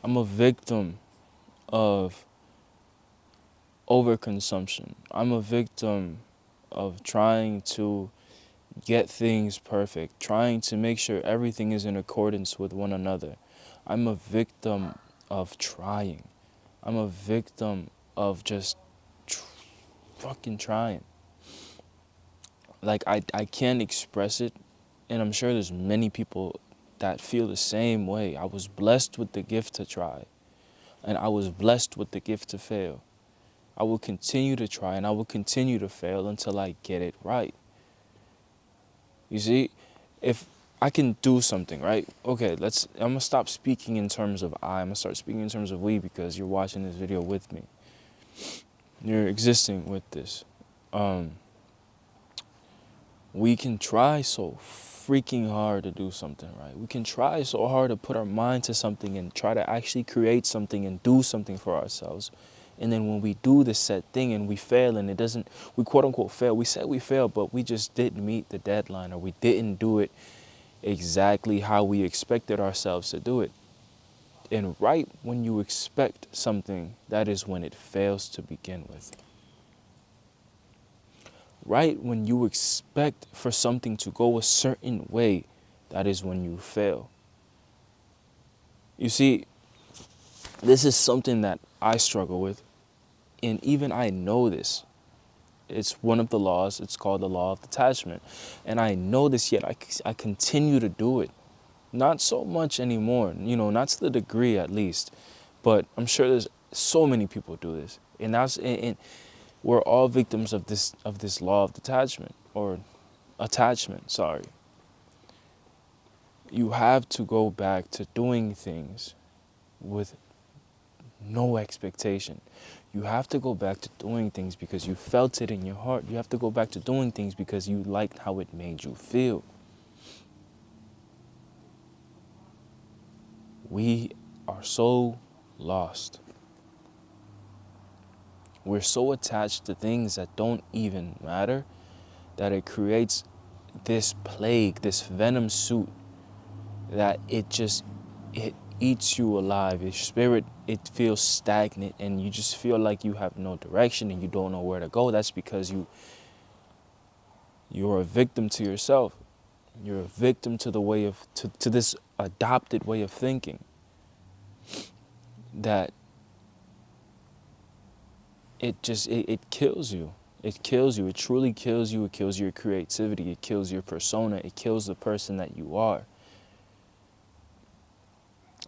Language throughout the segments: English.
I'm a victim of overconsumption. I'm a victim of trying to get things perfect, trying to make sure everything is in accordance with one another. I'm a victim of trying. I'm a victim of just tr- fucking trying. Like, I can't express it, and I'm sure there's many people that feel the same way. I was blessed with the gift to try, and I was blessed with the gift to fail. I will continue to try and I will continue to fail until I get it right. You see, if I can do something, right? Okay, I'm gonna stop speaking in terms of I'm gonna start speaking in terms of we, because you're watching this video with me. You're existing with this. Um, we can try so freaking hard to do something, right? We can try so hard to put our mind to something and try to actually create something and do something for ourselves. And then when we do the set thing and we fail and it doesn't, we quote unquote fail. We said we failed, but we just didn't meet the deadline, or we didn't do it exactly how we expected ourselves to do it. And right when you expect something, that is when it fails to begin with. Right when you expect for something to go a certain way, that is when you fail. You see, this is something that I struggle with, and even I know this. It's one of the laws. It's called the law of detachment. And I know this, yet I continue to do it. Not so much anymore, not to the degree at least. But I'm sure there's so many people do this. And we're all victims of this law of detachment, or attachment, sorry. You have to go back to doing things with no expectation. You have to go back to doing things because you felt it in your heart. You have to go back to doing things because you liked how it made you feel. We are so lost. We're so attached to things that don't even matter that it creates this plague, this venom suit, that it eats you alive. Your spirit, it feels stagnant, and you just feel like you have no direction and you don't know where to go. That's because you're a victim to yourself. You're a victim to the way of to this adopted way of thinking, that it kills you. It kills you. It truly kills you. It kills your creativity. It kills your persona. It kills the person that you are.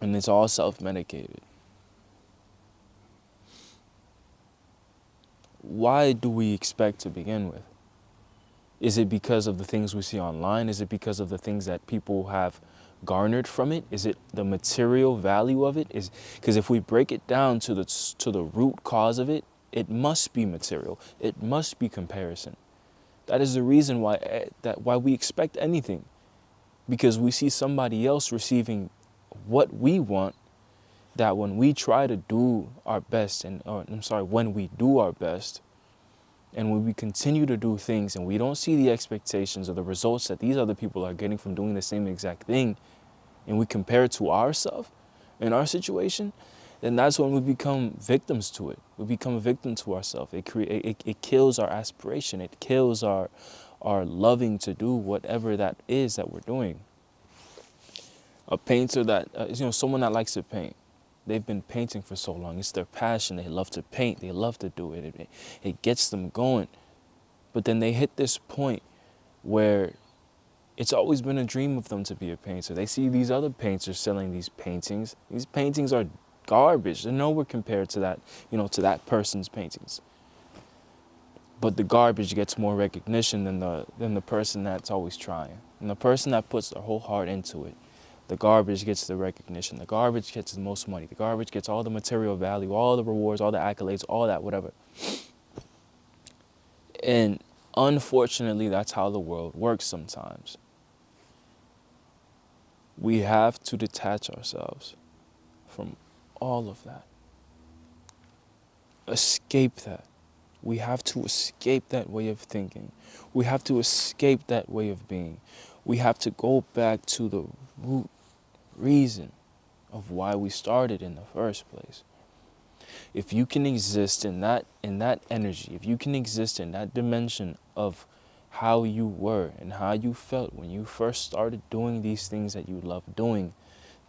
And it's all self-medicated. Why do we expect to begin with? Is it because of the things we see online? Is it because of the things that people have garnered from it? Is it the material value of it? Is because if we break it down to the root cause of it, it must be material. It must be comparison. That is the reason why we expect anything, because we see somebody else receiving what we want. That when we try to do our best, when we do our best, and when we continue to do things and we don't see the expectations or the results that these other people are getting from doing the same exact thing, and we compare it to ourselves in our situation, then that's when we become victims to it. We become a victim to ourselves. It kills our aspiration. It kills our loving to do whatever that is that we're doing. A painter that, someone that likes to paint. They've been painting for so long. It's their passion. They love to paint. They love to do it. It gets them going. But then they hit this point where it's always been a dream of them to be a painter. They see these other painters selling these paintings. These paintings are garbage. They're nowhere compared to that, to that person's paintings. But the garbage gets more recognition than the person that's always trying. And the person that puts their whole heart into it, the garbage gets the recognition. The garbage gets the most money. The garbage gets all the material value, all the rewards, all the accolades, all that, whatever. And unfortunately, that's how the world works sometimes. We have to detach ourselves from all of that. Escape that. We have to escape that way of thinking. We have to escape that way of being. We have to go back to the root reason of why we started in the first place. If you can exist in that energy, if you can exist in that dimension of how you were and how you felt when you first started doing these things that you love doing,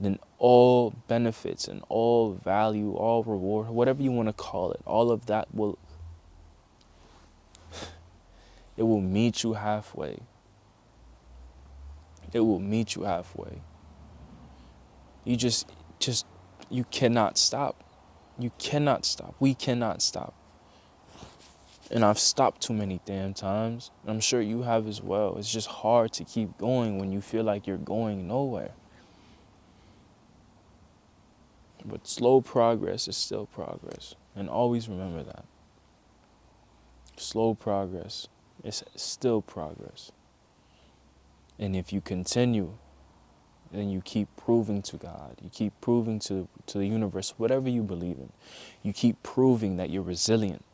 then all benefits and all value, all reward, whatever you want to call it, all of that it will meet you halfway. It will meet you halfway. You you cannot stop. You cannot stop. We cannot stop. And I've stopped too many damn times. I'm sure you have as well. It's just hard to keep going when you feel like you're going nowhere. But slow progress is still progress. And always remember that. Slow progress is still progress. And if you continue, then you keep proving to God, you keep proving to the universe, whatever you believe in, you keep proving that you're resilient,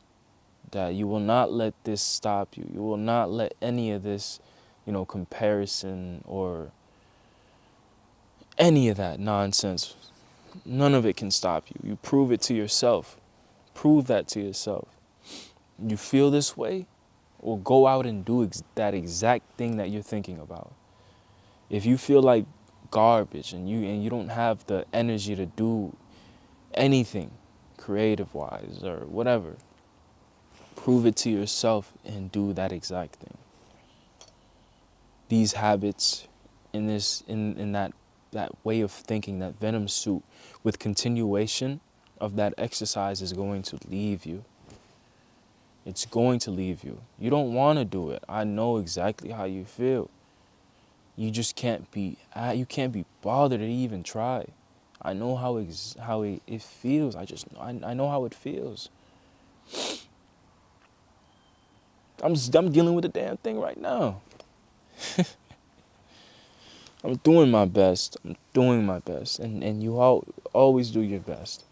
that you will not let this stop you. You will not let any of this, comparison or any of that nonsense, none of it can stop you. You prove it to yourself. Prove that to yourself. You feel this way, or go out and do that exact thing that you're thinking about. If you feel like garbage and you don't have the energy to do anything creative wise or whatever, prove it to yourself and do that exact thing. These habits in that way of thinking, that venom suit with continuation of that exercise is going to leave you. It's going to leave you. You don't want to do it. I know exactly how you feel. You just can't be bothered to even try. I know how it feels. I know how it feels. I'm dealing with the damn thing right now. I'm doing my best. And you always do your best.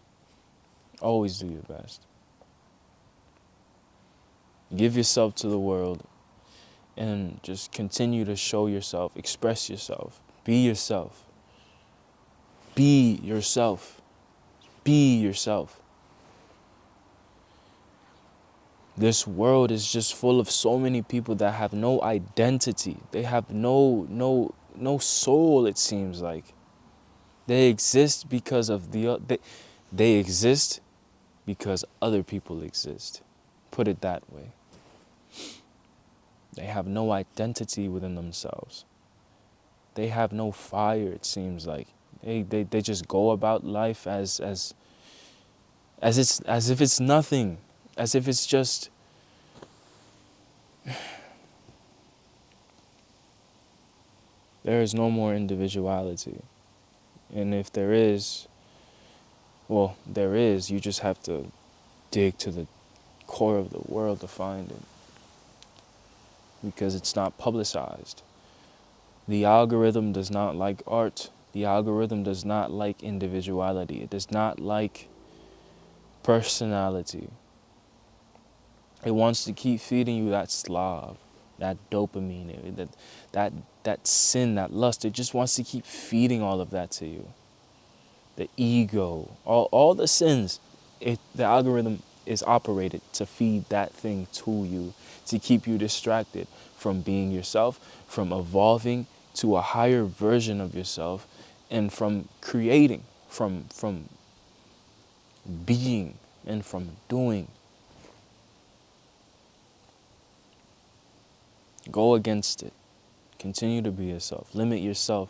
Always do your best. Give yourself to the world and just continue to show yourself, express yourself, be yourself. Be yourself. Be yourself. This world is just full of so many people that have no identity. They have no soul, it seems like. They exist because of they exist because other people exist. Put it that way. They have no identity within themselves. They have no fire, it seems like. They just go about life as if it's nothing, as if it's just there is no more individuality. And if there is, well, there is, you just have to dig to the core of the world to find it. Because it's not publicized. The algorithm does not like art. The algorithm does not like individuality. It does not like personality. It wants to keep feeding you that slob, that dopamine, that sin, that lust. It just wants to keep feeding all of that to you. The ego, all the sins. The algorithm is operated to feed that thing to you, to keep you distracted from being yourself, from evolving to a higher version of yourself, and from creating, from being, and from doing. Go against it. Continue to be yourself. Limit yourself.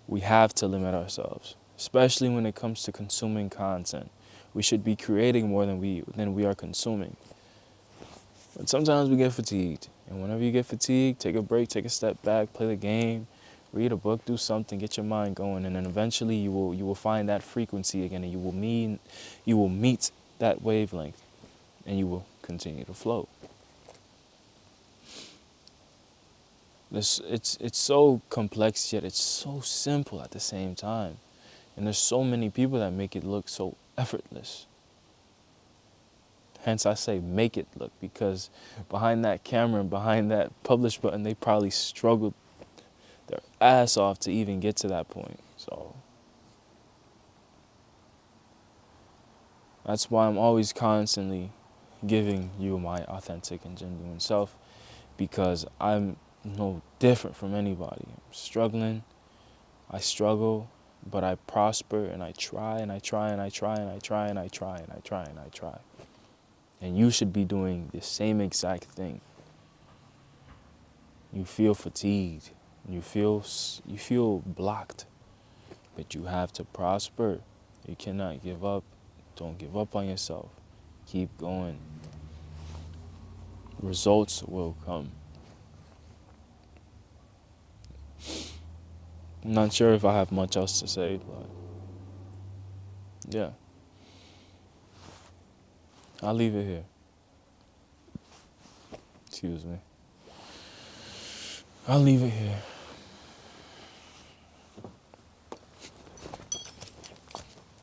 We have to limit ourselves, especially when it comes to consuming content. We should be creating more than we are consuming. But sometimes we get fatigued. And whenever you get fatigued, take a break, take a step back, play the game, read a book, do something, get your mind going, and then eventually you will find that frequency again, and you will meet that wavelength, and you will continue to float. It's so complex, yet it's so simple at the same time. And there's so many people that make it look so effortless. Hence I say make it look, because behind that camera and behind that publish button, they probably struggled their ass off to even get to that point. So That's why I'm always constantly giving you my authentic and genuine self, because I'm no different from anybody. I'm struggling, I struggle, but I prosper, and I try and I try and I try and I try and I try and I try and I try. And you should be doing the same exact thing. You feel fatigued, you feel blocked, but you have to prosper. You cannot give up. Don't give up on yourself. Keep going. Results will come. I'm not sure if I have much else to say, but yeah, I'll leave it here. Excuse me. I'll leave it here.